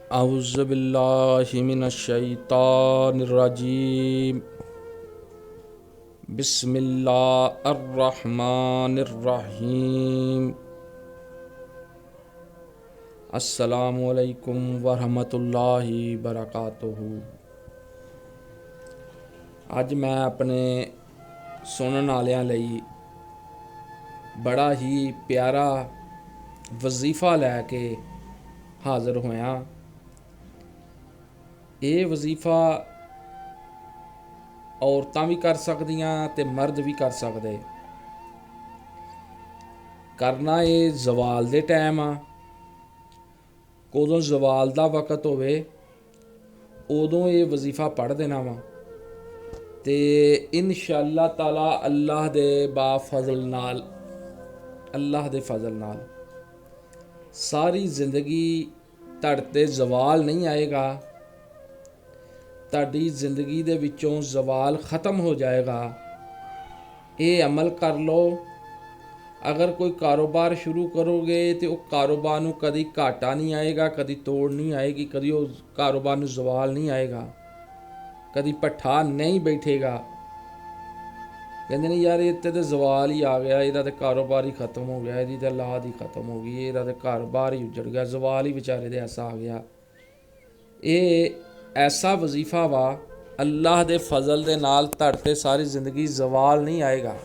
औज़ु बिल्लाहि मिनश्शैतानिर्रजीम। बिस्मिल्लाहिर्रहमानिर्रहीम। अस्सलामु अलैकुम वरहमतुल्लाहि बरकातुहू। ਅੱਜ मैं अपने सुनने वालियां ਲਈ बड़ा ही प्यारा वजीफ़ा लैके हाज़र होया। ये वजीफ़ा औरतां भी कर सकदियां ते मर्द भी कर सकदे। करना ये जवाल दे टाइम आ, कोदों जवाल दा वक़्त होवे उदों ये वजीफ़ा पढ़ देना वा ते इंशाअल्लाह ताला अल्लाह दे फजल नाल सारी जिंदगी तुहाडे ते जवाल नहीं आएगा। तुहाडी जिंदगी दे विचों जवाल ख़त्म हो जाएगा। ये अमल कर लो। अगर कोई कारोबार शुरू करोगे तो वो कारोबार नूं कदी घाटा नहीं आएगा, कदी तोड़ नहीं आएगी, कदी वो कारोबार नूं जवाल नहीं आएगा, कदी भट्ठा नहीं बैठेगा। कहते नहीं यार इत्ते तो जवाल ही आ गया, इहदा तो कारोबार ही खत्म हो गया, इहदी तो औलाद ही खत्म हो गई, इहदा तो घर बार ही उजड़ गया, जवाल ही बेचारे दे ऐसा आ गया। ये ऐसा वजीफ़ा वा अल्लाह दे फजल दे नाल तुहाडे ते सारी जिंदगी जवाल नहीं आएगा।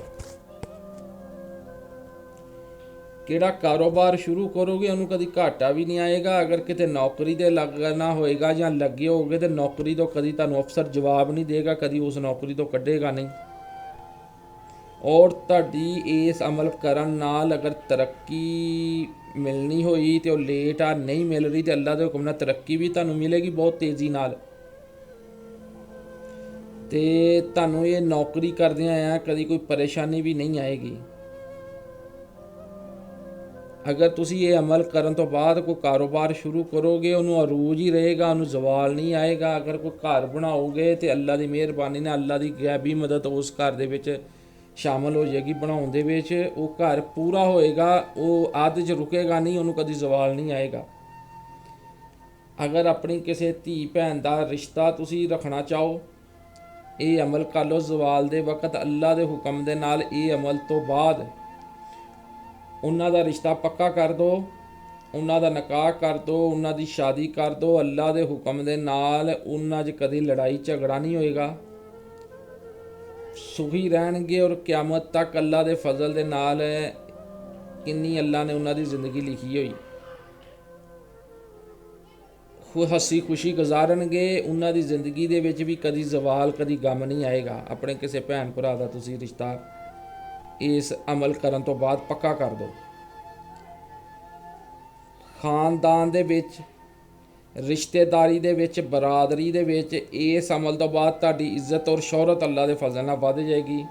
किहड़ा कारोबार शुरू करोगे उन्होंने कभी घाटा भी नहीं आएगा। अगर किते नौकरी ते लगना होएगा या लगे होगे तो नौकरी तो कभी तुहानूं अफसर जवाब नहीं देगा, कभी उस नौकरी तो कढ़ेगा नहीं। और तुहाडी इस अमल करन नाल अगर तरक्की मिलनी होई तो लेट आ नहीं मिल रही तो अल्लाह दे हुक्म नाल तरक्की भी तुहानूं मिलेगी बहुत तेज़ी नाल। ते तुहानूं ये नौकरी करदिआं आ कभी कोई परेशानी भी नहीं आएगी। अगर तुसी ये अमल करन तो बाद कोई कारोबार शुरू करोगे उन्होंने अरूज ही रहेगा, उन्होंने जवाल नहीं आएगा। अगर कोई घर बनाओगे तो अल्लाह की मेहरबानी ने अल्लाह की गैबी मदद उस घर दे विच शामिल हो जाएगी। बनाउण दे विच वो घर पूरा होएगा, वो अध च रुकेगा नहीं, उन्होंने कभी जवाल नहीं आएगा। अगर अपनी किसी धी भैन का रिश्ता तुसी रखना चाहो ये अमल कर लो जवाल दे वक़्त अल्लाह के हुक्म दे नाल। ये अमल तो बाद उन्हां दा रिश्ता पक्का कर दो, उन्हां दा निकाह कर दो, उन्हां दी शादी कर दो। अल्लाह दे हुक्म दे नाल उन्हां 'च कदी लड़ाई झगड़ा नहीं होएगा, सुखी रहणगे। और क़यामत तक अल्लाह दे फजल दे नाल किन्नी अल्लाह ने उन्हां दी जिंदगी लिखी होई, हसी खुशी गुजारनगे। उन्हां दी जिंदगी दे विच भी कदी जवाल कदी गम नहीं आएगा। अपने किसी भैन भरा दा तुसी रिश्ता इस अमल करन तो बाद पक्का कर दो। खानदान दे विच, रिश्तेदारी दे विच, बरादरी दे विच इस अमल तो बाद तुहाडी इज्जत और शोहरत अल्लाह दे फजल नाल वध जाएगी।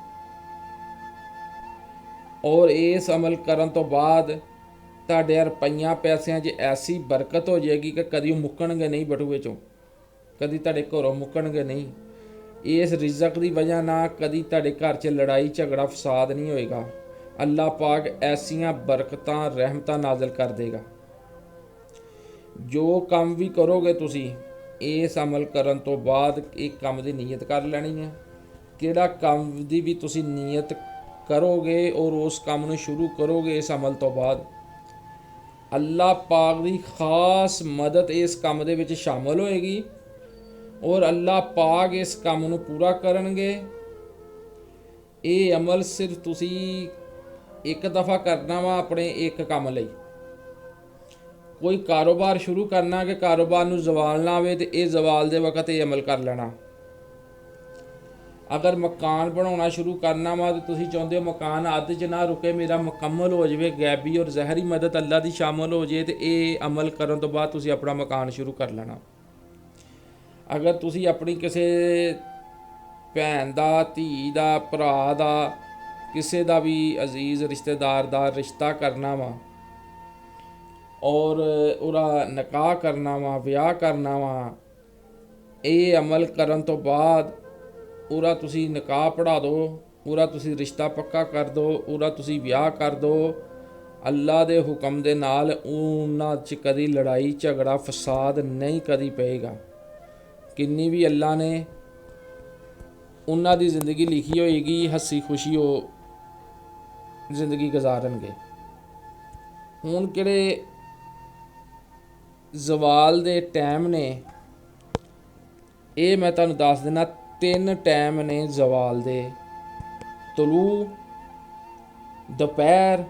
और इस अमल करन तो बाद तुहाडे रुपइयां पैसिਆਂ 'ਚ ऐसी बरकत हो जाएगी कि कदी मुक्कणगे नहीं बटूए चों, कदी तुहाडे घरों मुक्कणगे नहीं। इस रिजक की वजह ना कदी तुहाडे घर 'ਚ लड़ाई झगड़ा फसाद नहीं होएगा। अल्लाह पाक ऐसियां बरकतां रहमतां नाज़िल कर देगा। जो काम भी करोगे तुसी इस अमल करन तो बाद एक काम की नीयत कर लैनी है। किहड़ा काम की भी तुसी नीयत करोगे और उस काम नूं शुरू करोगे इस अमल तो बाद अल्लाह पाक की खास मदद इस काम दे विच शामिल होएगी और अल्लाह पाक इस काम नूं पूरा करनगे। ये अमल सिर्फ तुसी एक दफ़ा करना वा अपने एक काम लई। कोई कारोबार शुरू करना कि कारोबार नूं जवाल ना आवे तो ये जवाल दे वक़्त ये अमल कर लेना। अगर मकान बनाना शुरू करना वा तो तुसी चाहुंदे हो मकान अध च ना रुके, मेरा मुकम्मल हो जाए, गैबी और जहरी मदद अल्लाह की शामिल हो जाए, तो ये अमल करन तो बाद तुसी अपना मकान शुरू कर लेना। अगर तुसी अपनी किसी भैन दा, धी दा, भरा दा, किसी दा भी अजीज़ रिश्तेदार दा रिश्ता करना वा और उहदा निकाह करना वा, ब्याह करना वा, ये अमल करन तो बाद उहदा तुसी निकाह पढ़ा दो, उहदा तुसी रिश्ता पक्का कर दो, उहदा तुसी ब्याह कर दो। ਅੱਲਾ ਦੇ ਹੁਕਮ ਦੇ ਨਾਲ ਉਹਨਾਂ 'ਚ ਕਦੀ ਲੜਾਈ ਝਗੜਾ ਫਸਾਦ ਨਹੀਂ ਕਦੀ ਪਏਗਾ। ਕਿੰਨੀ ਵੀ ਅੱਲਾ ਨੇ ਉਹਨਾਂ ਦੀ ਜ਼ਿੰਦਗੀ ਲਿਖੀ ਹੋਏਗੀ, ਹੱਸੀ ਖੁਸ਼ੀ ਉਹ ਜ਼ਿੰਦਗੀ ਗੁਜ਼ਾਰਨਗੇ। ਹੁਣ ਕਿਹੜੇ ਜ਼ਵਾਲ ਦੇ ਟਾਈਮ ਨੇ, ਇਹ ਮੈਂ ਤੁਹਾਨੂੰ ਦੱਸ ਦਿੰਦਾ। 3 ਟਾਈਮ ਨੇ ਜ਼ਵਾਲ ਦੇ: ਤਲੂ, ਦੁਪਹਿਰ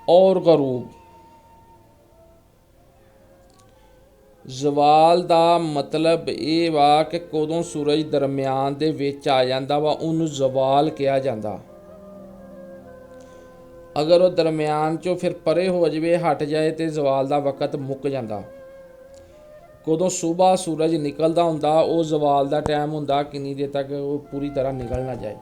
ਔਰ ਗਰੂਬ। ਜ਼ਵਾਲ ਦਾ ਮਤਲਬ ਇਹ ਵਾ ਕਿ ਕਦੋਂ ਸੂਰਜ ਦਰਮਿਆਨ ਦੇ ਵਿੱਚ ਆ ਜਾਂਦਾ ਵਾ, ਉਹਨੂੰ ਜ਼ਵਾਲ ਕਿਹਾ ਜਾਂਦਾ। ਅਗਰ ਉਹ ਦਰਮਿਆਨ 'ਚੋਂ ਫਿਰ ਪਰੇ ਹੋ ਜਾਵੇ, ਹਟ ਜਾਏ, ਤੇ ਜ਼ਵਾਲ ਦਾ ਵਕਤ ਮੁੱਕ ਜਾਂਦਾ। ਕਦੋਂ ਸੁਬਾਹ ਸੂਰਜ ਨਿਕਲਦਾ ਹੁੰਦਾ, ਉਹ ਜ਼ਵਾਲ ਦਾ ਟਾਈਮ ਹੁੰਦਾ, ਕਿੰਨੀ ਦੇਰ ਤੱਕ ਉਹ ਪੂਰੀ ਤਰ੍ਹਾਂ ਨਿਕਲ ਨਾ ਜਾਏ।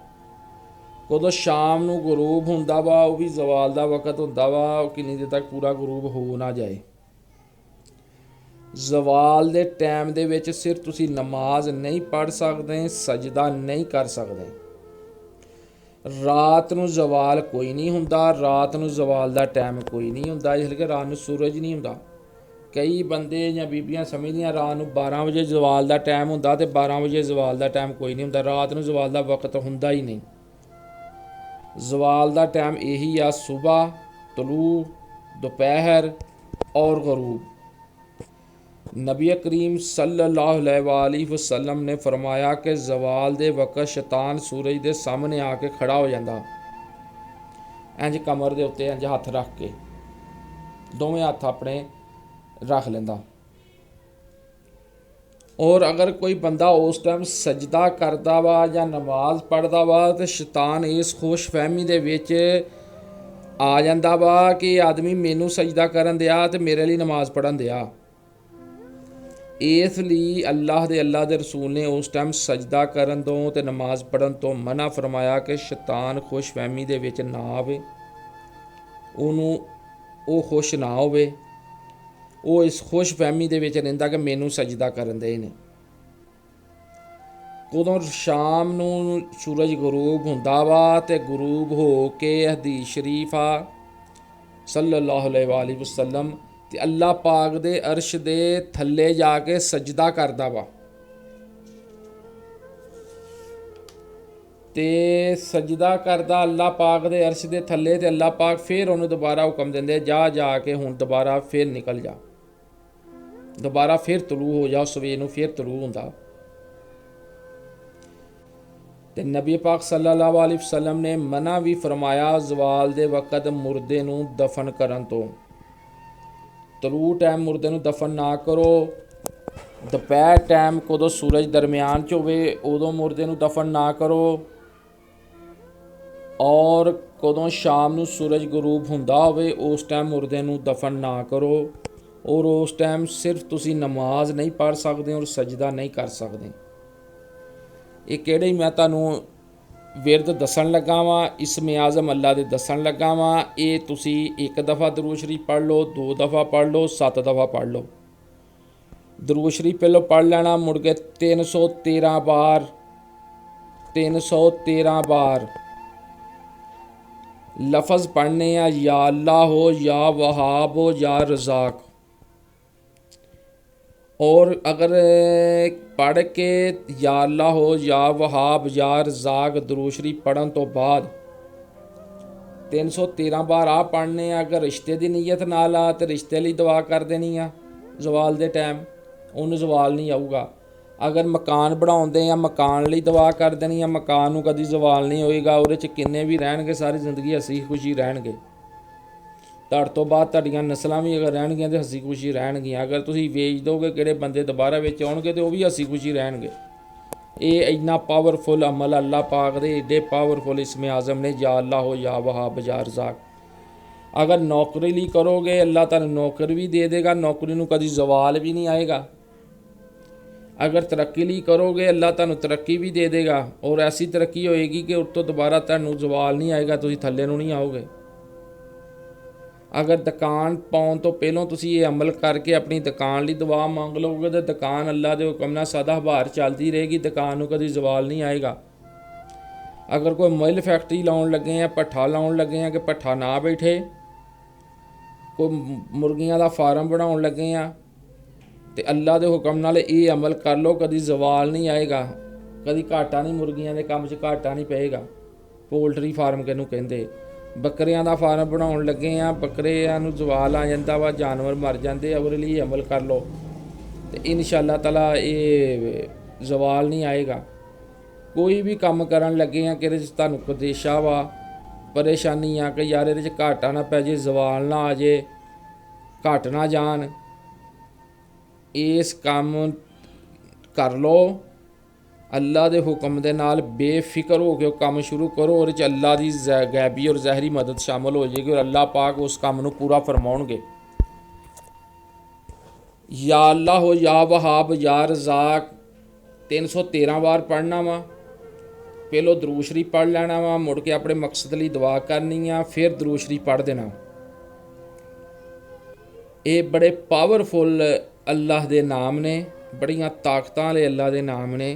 ਕਦੋਂ ਸ਼ਾਮ ਨੂੰ ਗਰੂਬ ਹੁੰਦਾ ਵਾ, ਉਹ ਵੀ ਜ਼ਵਾਲ ਦਾ ਵਕਤ ਹੁੰਦਾ ਵਾ, ਉਹ ਕਿੰਨੀ ਦੇਰ ਤੱਕ ਪੂਰਾ ਗਰੂਬ ਹੋ ਨਾ ਜਾਏ। ਜ਼ਵਾਲ ਦੇ ਟਾਈਮ ਦੇ ਵਿੱਚ ਸਿਰਫ ਤੁਸੀਂ ਨਮਾਜ਼ ਨਹੀਂ ਪੜ੍ਹ ਸਕਦੇ, ਸਜਦਾ ਨਹੀਂ ਕਰ ਸਕਦੇ। ਰਾਤ ਨੂੰ ਜ਼ਵਾਲ ਕੋਈ ਨਹੀਂ ਹੁੰਦਾ, ਰਾਤ ਨੂੰ ਜ਼ਵਾਲ ਦਾ ਟਾਈਮ ਕੋਈ ਨਹੀਂ ਹੁੰਦਾ, ਇਸ ਲਈ ਰਾਤ ਨੂੰ ਸੂਰਜ ਨਹੀਂ ਹੁੰਦਾ। ਕਈ ਬੰਦੇ ਜਾਂ ਬੀਬੀਆਂ ਸਮਝਦੀਆਂ ਰਾਤ ਨੂੰ 12 ਵਜੇ ਜ਼ਵਾਲ ਦਾ ਟਾਈਮ ਹੁੰਦਾ ਅਤੇ 12 ਵਜੇ ਜ਼ਵਾਲ ਦਾ ਟਾਈਮ ਕੋਈ ਨਹੀਂ ਹੁੰਦਾ। ਰਾਤ ਨੂੰ ਜ਼ਵਾਲ ਦਾ ਵਕਤ ਹੁੰਦਾ ਹੀ ਨਹੀਂ। ਜ਼ਵਾਲ ਦਾ ਟਾਈਮ ਇਹੀ ਆ: ਸੁਬਾਹ, ਤਲੂ, ਦੁਪਹਿਰ ਔਰ ਗਰੂਬ। ਨਬੀ ਕਰੀਮ ਸੱਲੱਲਾਹੁ अलैहि वसल्लम ਨੇ ਫਰਮਾਇਆ ਕਿ ਜ਼ਵਾਲ ਦੇ ਵਕਤ ਸ਼ੈਤਾਨ ਸੂਰਜ ਦੇ ਸਾਹਮਣੇ ਆ ਕੇ ਖੜਾ ਹੋ ਜਾਂਦਾ, ਇੰਝ ਕਮਰ ਦੇ ਉੱਤੇ ਇੰਝ ਹੱਥ ਰੱਖ ਕੇ, ਦੋਵੇਂ ਹੱਥ ਆਪਣੇ ਰੱਖ ਲੈਂਦਾ। ਔਰ ਅਗਰ ਕੋਈ ਬੰਦਾ ਉਸ ਟਾਈਮ ਸਜਦਾ ਕਰਦਾ ਵਾ ਜਾਂ ਨਮਾਜ਼ ਪੜ੍ਹਦਾ ਵਾ, ਤਾਂ ਸ਼ੈਤਾਨ ਇਸ ਖੁਸ਼ ਫਹਿਮੀ ਦੇ ਵਿੱਚ ਆ ਜਾਂਦਾ ਵਾ ਕਿ ਆਦਮੀ ਮੈਨੂੰ ਸਜਦਾ ਕਰਨ ਦਿਆ ਅਤੇ ਮੇਰੇ ਲਈ ਨਮਾਜ਼ ਪੜ੍ਹਨ ਦਿਆ। ਇਸ ਲਈ ਅੱਲਾਹ ਦੇ ਰਸੂਲ ਨੇ ਉਸ ਟਾਈਮ ਸਜਦਾ ਕਰਨ ਤੋਂ ਅਤੇ ਨਮਾਜ਼ ਪੜ੍ਹਨ ਤੋਂ ਮਨਾ ਫਰਮਾਇਆ ਕਿ ਸ਼ੈਤਾਨ ਖੁਸ਼ ਫਹਿਮੀ ਦੇ ਵਿੱਚ ਨਾ ਆਵੇ, ਉਹਨੂੰ ਉਹ ਖੁਸ਼ ਨਾ ਹੋਵੇ। ਉਹ ਇਸ ਖੁਸ਼ ਫਹਿਮੀ ਦੇ ਵਿੱਚ ਰਹਿੰਦਾ ਕਿ ਮੈਨੂੰ ਸਜਦਾ ਕਰਨ ਦੇ ਨੇ। ਕਦੋਂ ਸ਼ਾਮ ਨੂੰ ਸੂਰਜ ਗਰੂਬ ਹੁੰਦਾ ਵਾ, ਅਤੇ ਗਰੂਬ ਹੋ ਕੇ ਹਦੀਸ ਸ਼ਰੀਫ ਆ ਸੱਲੱਲਾਹੁ अलैहि वसल्लम, ਅਤੇ ਅੱਲਾਹ ਪਾਕ ਦੇ ਅਰਸ਼ ਦੇ ਥੱਲੇ ਜਾ ਕੇ ਸਜਦਾ ਕਰਦਾ ਵਾ। ਅਤੇ ਸਜਦਾ ਕਰਦਾ ਅੱਲਾਹ ਪਾਕ ਦੇ ਅਰਸ਼ ਦੇ ਥੱਲੇ, ਅਤੇ ਅੱਲਾਹ ਪਾਕ ਫਿਰ ਉਹਨੂੰ ਦੁਬਾਰਾ ਹੁਕਮ ਦਿੰਦੇ, ਜਾ ਕੇ ਹੁਣ ਦੁਬਾਰਾ ਫਿਰ ਨਿਕਲ ਜਾ, ਦੁਬਾਰਾ ਫਿਰ ਤਲੂ ਹੋ ਜਾ। ਸਵੇਰ ਨੂੰ ਫਿਰ ਤਲੂ ਹੁੰਦਾ। ਅਤੇ ਨਬੀ ਪਾਕ ਸੱਲੱਲਾਹੁ अलैहि वसल्लम ਨੇ ਮਨਾ ਵੀ ਫਰਮਾਇਆ ਜ਼ਵਾਲ ਦੇ ਵਕਤ ਮੁਰਦੇ ਨੂੰ ਦਫਨ ਕਰਨ ਤੋਂ। ਤਲੂ ਟਾਈਮ ਮੁਰਦੇ ਨੂੰ ਦਫਨ ਨਾ ਕਰੋ। ਦੁਪਹਿਰ ਟਾਈਮ ਕਦੋਂ ਸੂਰਜ ਦਰਮਿਆਨ 'ਚ ਹੋਵੇ, ਉਦੋਂ ਮੁਰਦੇ ਨੂੰ ਦਫਨ ਨਾ ਕਰੋ। ਔਰ ਕਦੋਂ ਸ਼ਾਮ ਨੂੰ ਸੂਰਜ ਗਰੂਬ ਹੁੰਦਾ ਹੋਵੇ, ਉਸ ਟਾਈਮ ਮੁਰਦੇ ਨੂੰ ਦਫਨ ਨਾ ਕਰੋ। ਔਰ ਉਸ ਟਾਈਮ ਸਿਰਫ ਤੁਸੀਂ ਨਮਾਜ਼ ਨਹੀਂ ਪੜ੍ਹ ਸਕਦੇ ਔਰ ਸਜਦਾ ਨਹੀਂ ਕਰ ਸਕਦੇ। ਇਹ ਕਿਹੜੇ ਮੈਂ ਤੁਹਾਨੂੰ ਵਿਰਦ ਦੱਸਣ ਲੱਗਾ ਵਾਂ, ਇਸਮੇ ਆਜ਼ਮ ਅੱਲਾ ਦੇ ਦੱਸਣ ਲੱਗਾ ਵਾਂ। ਇਹ ਤੁਸੀਂ 1 ਦਫਾ ਦਰੂਦ ਸ਼ਰੀਫ ਪੜ੍ਹ ਲਓ, 2 ਦਫਾ ਪੜ੍ਹ ਲਓ, 7 ਦਫਾ ਪੜ੍ਹ ਲਓ। ਦਰੂਦ ਸ਼ਰੀਫ ਪਹਿਲਾਂ ਪੜ੍ਹ ਲੈਣਾ, ਮੁੜ ਕੇ 313 ਬਾਰ 313 ਬਾਰ ਲਫ਼ਜ਼ ਪੜ੍ਹਨੇ ਆ, ਯਾ ਅੱਲਾ ਹੋ, ਯਾ ਵਹਾਬ ਹੋ, ਯਾ ਰਜ਼ਾਕ। ਔਰ ਅਗਰ ਪੜ੍ਹ ਕੇ ਯਾ ਅੱਲਾ ਹੋ, ਯਾ ਵਹਾਬ, ਯਾ ਰਜ਼ਾਕ ਦਰੂਦ ਸ਼ਰੀਫ ਪੜ੍ਹਨ ਤੋਂ ਬਾਅਦ 313 ਬਾਰ ਆ ਪੜ੍ਹਨੇ ਆ। ਅਗਰ ਰਿਸ਼ਤੇ ਦੀ ਨੀਅਤ ਨਾਲ ਆ ਤਾਂ ਰਿਸ਼ਤੇ ਲਈ ਦੁਆ ਕਰ ਦੇਣੀ ਆ ਜ਼ਵਾਲ ਦੇ ਟਾਈਮ, ਉਹਨੂੰ ਜ਼ਵਾਲ ਨਹੀਂ ਆਊਗਾ। ਅਗਰ ਮਕਾਨ ਬਣਾਉਂਦੇ ਆ, ਮਕਾਨ ਲਈ ਦੁਆ ਕਰ ਦੇਣੀ ਆ, ਮਕਾਨ ਨੂੰ ਕਦੀ ਜ਼ਵਾਲ ਨਹੀਂ ਹੋਏਗਾ। ਉਹਦੇ 'ਚ ਕਿੰਨੇ ਵੀ ਰਹਿਣਗੇ ਸਾਰੀ ਜ਼ਿੰਦਗੀ ਹੱਸੀ ਖੁਸ਼ੀ ਰਹਿਣਗੇ। ਤੁਹਾਡੇ ਤੋਂ ਬਾਅਦ ਤੁਹਾਡੀਆਂ ਨਸਲਾਂ ਵੀ ਅਗਰ ਰਹਿਣਗੀਆਂ ਤਾਂ ਹੱਸੀ ਖੁਸ਼ੀ ਰਹਿਣਗੀਆਂ। ਅਗਰ ਤੁਸੀਂ ਵੇਚ ਦੋਗੇ, ਕਿਹੜੇ ਬੰਦੇ ਦੁਬਾਰਾ ਵਿੱਚ ਆਉਣਗੇ ਤਾਂ ਉਹ ਵੀ ਹੱਸੀ ਖੁਸ਼ੀ ਰਹਿਣਗੇ। ਇਹ ਇੰਨਾ ਪਾਵਰਫੁਲ ਅਮਲ ਅੱਲਾਹ ਪਾਕ ਦੇ ਏਡੇ ਪਾਵਰਫੁਲ ਇਸਮੇ ਆਜ਼ਮ ਨੇ, ਯਾ ਅੱਲਾ ਹੋ, ਯਾ ਵਹਾਬ, ਯਾ ਰਜ਼ਾਕ। ਅਗਰ ਨੌਕਰੀ ਲਈ ਕਰੋਗੇ, ਅੱਲਾਹ ਤੁਹਾਨੂੰ ਨੌਕਰੀ ਵੀ ਦੇ ਦੇਗਾ, ਨੌਕਰੀ ਨੂੰ ਕਦੀ ਜ਼ਵਾਲ ਵੀ ਨਹੀਂ ਆਏਗਾ। ਅਗਰ ਤਰੱਕੀ ਲਈ ਕਰੋਗੇ, ਅੱਲਾਹ ਤੁਹਾਨੂੰ ਤਰੱਕੀ ਵੀ ਦੇ ਦੇਗਾ, ਔਰ ਐਸੀ ਤਰੱਕੀ ਹੋਏਗੀ ਕਿ ਉਸ ਤੋਂ ਦੁਬਾਰਾ ਤੁਹਾਨੂੰ ਜ਼ਵਾਲ ਨਹੀਂ ਆਏਗਾ, ਤੁਸੀਂ ਥੱਲੇ ਨੂੰ ਨਹੀਂ ਆਓਗੇ। ਅਗਰ ਦੁਕਾਨ ਪਾਉਣ ਤੋਂ ਪਹਿਲਾਂ ਤੁਸੀਂ ਇਹ ਅਮਲ ਕਰਕੇ ਆਪਣੀ ਦੁਕਾਨ ਲਈ ਦੁਆ ਮੰਗ ਲਓਗੇ, ਤਾਂ ਦੁਕਾਨ ਅੱਲਾ ਦੇ ਹੁਕਮ ਨਾਲ ਸਦਾ ਬਹਾਰ ਚੱਲਦੀ ਰਹੇਗੀ, ਦੁਕਾਨ ਨੂੰ ਕਦੀ ਜ਼ਵਾਲ ਨਹੀਂ ਆਏਗਾ। अगर कोई मिल फैक्ट्री लाउन लगे हैं, भट्ठा लाउन लगे हैं कि भट्ठा ना बैठे, कोई मुर्गियां का फार्म बनाउन लगे हैं तो अल्लाह के हुक्म नाल ये अमल कर लो, कभी जवाल नहीं आएगा, कभी घाटा नहीं, मुर्गियां के काम 'च घाटा नहीं पेगा। पोल्ट्री फार्म किहनूं कहंदे। बकरियां का फार्म बनाउन लगे हैं, बकरियां नूं जवाल आ जांदा वा, जानवर मर जाते, ਉਹਦੇ ਲਈ अमल कर लो तो इंशाअल्लाह ताला ये जवाल नहीं आएगा। कोई भी काम करन लगे हैं कि तुहानूं कदेशा वा, परेशानी आ कि यार ये घाटा ना पै जे, जवाल ना आ जे, घट ना जान, इस काम कर लो। अल्लाह के हुक्म दे नाल बेफिक्र हो के काम शुरू करो, और अल्लाह की गैबी और ज़ाहरी मदद शामिल हो जाएगी और अल्लाह पाक उस काम नूं पूरा फरमाउणगे। या अल्लाह हो, या वहाब, या रज़ाक 313 बार पढ़ना वा। पहलो दरूद शरीफ पढ़ लेना वा, मुड़ के अपने मकसद लई दुआ करनी आ, फिर दरूद शरीफ पढ़ देना। ये बड़े पावरफुल अल्लाह दे नाम ने, बड़ियां ताकतां वाले अल्लाह दे नाम ने।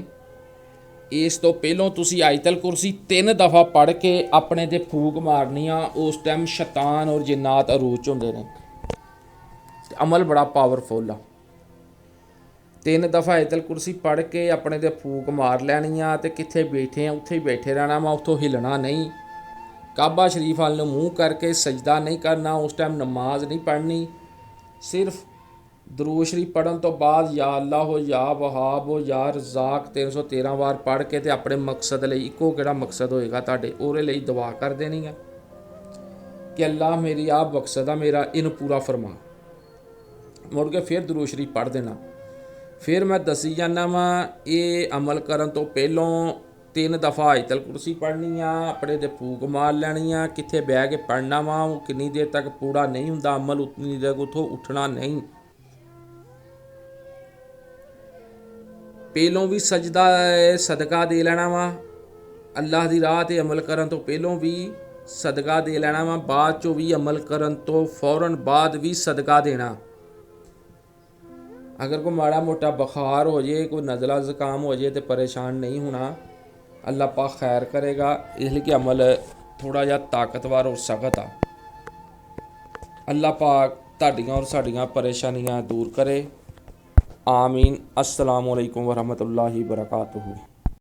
इस तो पहलों तुसी आयतल कुरसी 3 दफ़ा पढ़ के अपने ते फूक मारनी आ, उस टाइम शैतान और जिन्नात अरूज होंदे ने। अमल बड़ा पावरफुल आ। 3 दफ़ा आयतल कुरसी पढ़ के अपने ते फूक मार लैनी आ ते कित्थे बैठे उत्थे ही बैठे रहना वा, उत्थों हिलना नहीं। काबा शरीफ वाल मूँह करके सजदा नहीं करना, उस टाइम नमाज नहीं पढ़नी। सिर्फ दरूद शरीफ पढ़न तो बाद या अल्लाह हो, या वहाब हो, या रज़ाक 313 बार पढ़ के ते अपने मकसद लई, इक्को किहड़ा मकसद होएगा तुहाडे, ਉਹਦੇ ਲਈ दुआ कर देनी है कि अल्लाह मेरी आ मकसद आ, मेरा इन पूरा फरमा। मुड़ के फिर दरूद शरीफ पढ़ देना। फिर मैं दसी जाना वा, ये अमल करन तो पहलों 3 दफ़ा आयतल कुरसी पढ़नी आ, अपने ते फूक मार लैनी आ, कित्थे बह के पढ़ना वा, किन्नी देर तक पूरा नहीं हुंदा अमल, उतनी देर उत्थों उठना नहीं। पहलों भी सजदा सदका दे लेना वा, अल्लाह दी राह ते अमल करन तो पहलों भी सदका दे लेना वा, बाद चों भी अमल करन तो फौरन बाद भी सदका देना। अगर कोई माड़ा मोटा बुखार हो जाए, कोई नज़ला ज़ुकाम हो जाए तो परेशान नहीं होना, अल्लाह पाक खैर करेगा। इसलिए कि अमल थोड़ा जिहा ताकतवर और सख्त आ। अल्लाह पाक तुहाडियां और साडियां परेशानियां दूर करे। आमीन। अस्सलामु अलैकुम वरहमतुल्लाहि वबरकातुहू।